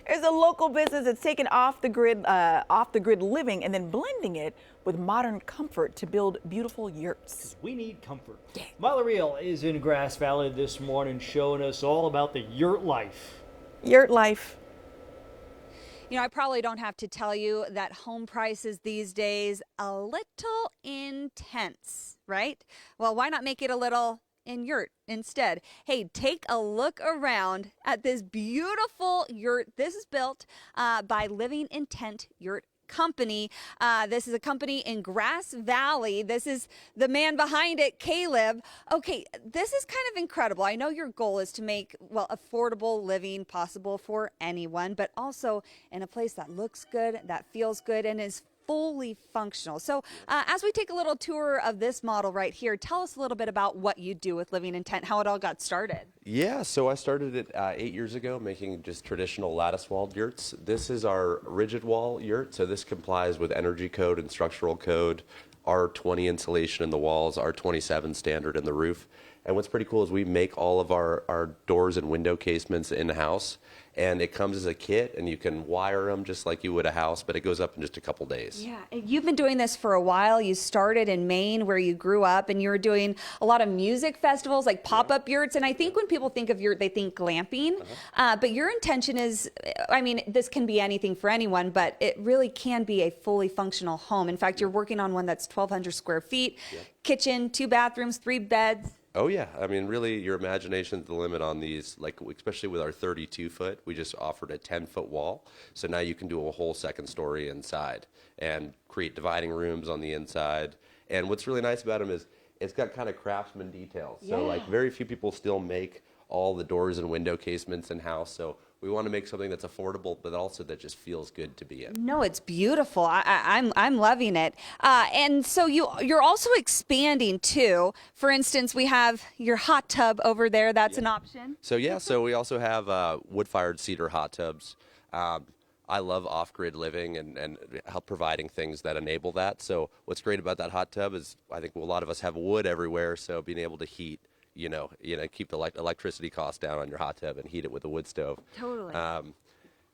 There's a local business that's taken off the grid living and then blending it with modern comfort to build beautiful yurts. We need comfort. Yeah. Riehl is in Grass Valley this morning showing us all about the yurt life. Yurt life. You know, I probably don't have to tell you that home prices these days a little intense, right? Well, why not make it a little in yurt instead? Hey, take a look around at this beautiful yurt. This is built by Living Intent Yurt Company. This is a company in Grass Valley. This is the man behind it, Caleb. Okay, this is kind of incredible. I know your goal is to make, well, affordable living possible for anyone, but also in a place that looks good, that feels good, and is fully functional. So as we take a little tour of this model right here, tell us a little bit about what you do with Living Intent, how it all got started. Yeah, so I started it 8 years ago making just traditional lattice walled yurts. This is our rigid wall yurt, so this complies with energy code and structural code, R20 insulation in the walls, R27 standard in the roof. And what's pretty cool is we make all of our doors and window casements in-house, and it comes as a kit, and you can wire them just like you would a house, but it goes up in just a couple days. Yeah, and you've been doing this for a while. You started in Maine where you grew up, and you were doing a lot of music festivals like pop-up yurts, and I think when people think of yurt, they think glamping, but your intention is, I mean, this can be anything for anyone, but it really can be a fully functional home. In fact, you're working on one that's 1,200 square feet, kitchen, 2 bathrooms, 3 beds. Oh yeah, I mean really your imagination's the limit on these, like especially with our 32 foot, we just offered a 10-foot wall. So now you can do a whole second story inside and create dividing rooms on the inside. And what's really nice about them is it's got kind of craftsman details. So like very few people still make all the doors and window casements in-house. So we want to make something that's affordable, but also that just feels good to be in. No, it's beautiful. I'm loving it. And so you're also expanding too. For instance, we have your hot tub over there. That's an option. So yeah, so we also have wood-fired cedar hot tubs. I love off-grid living and help providing things that enable that. So what's great about that hot tub is I think a lot of us have wood everywhere, so being able to heat, you know, keep the electricity costs down on your hot tub and heat it with a wood stove. Totally.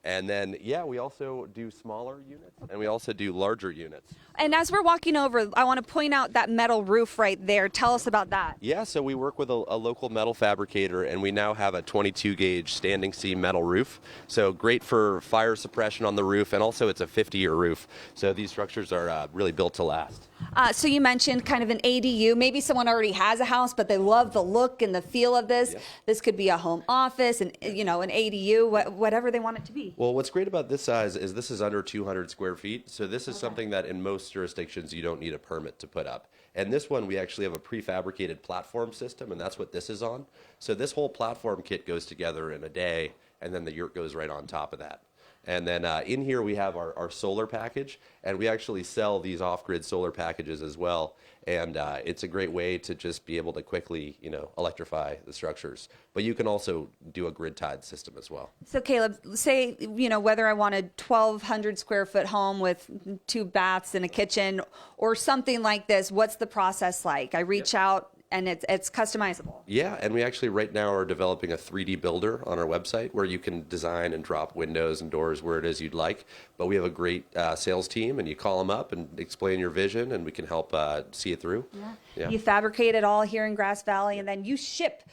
And then, yeah, we also do smaller units and we also do larger units. And as we're walking over, I want to point out that metal roof right there. Tell us about that. Yeah, so we work with a local metal fabricator, and we now have a 22 gauge standing seam metal roof. So great for fire suppression on the roof, and also it's a 50-year roof. So these structures are really built to last. So you mentioned kind of an ADU. Maybe someone already has a house, but they love the look and the feel of this. Yep. This could be a home office, and you know, an ADU, whatever they want it to be. Well, what's great about this size is this is under 200 square feet. So this is something that in most jurisdictions you don't need a permit to put up. And this one, we actually have a prefabricated platform system, and that's what this is on. So this whole platform kit goes together in a day, and then the yurt goes right on top of that. And then in here we have our solar package, and we actually sell these off-grid solar packages as well. And it's a great way to just be able to quickly, you know, electrify the structures. But you can also do a grid-tied system as well. So Caleb, say, you know, whether I want a 1,200 square foot home with 2 baths and a kitchen or something like this, what's the process like? I reach out, and it's customizable. Yeah, and we actually right now are developing a 3D builder on our website where you can design and drop windows and doors where it is you'd like. But we have a great sales team, and you call them up and explain your vision, and we can help see it through. Yeah. You fabricate it all here in Grass Valley, and then you ship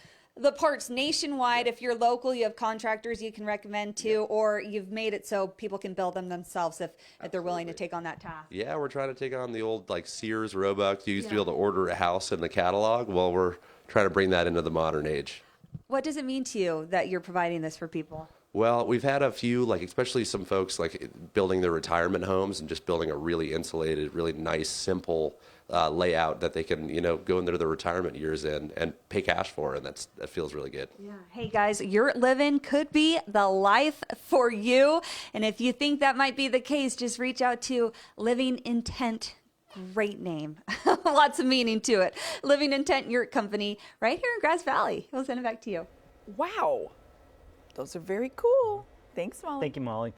the parts nationwide. If you're local, you have contractors you can recommend to, or you've made it so people can build them themselves if they're willing to take on that task. Yeah, we're trying to take on the old like Sears, Roebuck. You used to be able to order a house in the catalog. Well, we're trying to bring that into the modern age. What does it mean to you that you're providing this for people? Well, we've had a few, like especially some folks like building their retirement homes and just building a really insulated, really nice, simple layout that they can, you know, go into their retirement years in and pay cash for, and that feels really good. Yeah. Hey guys, yurt living could be the life for you, and if you think that might be the case, just reach out to Living Intent. Great name. Lots of meaning to it. Living Intent Yurt Company right here in Grass Valley. We'll send it back to you. Wow. Those are very cool. Thanks, Molly. Thank you, Molly.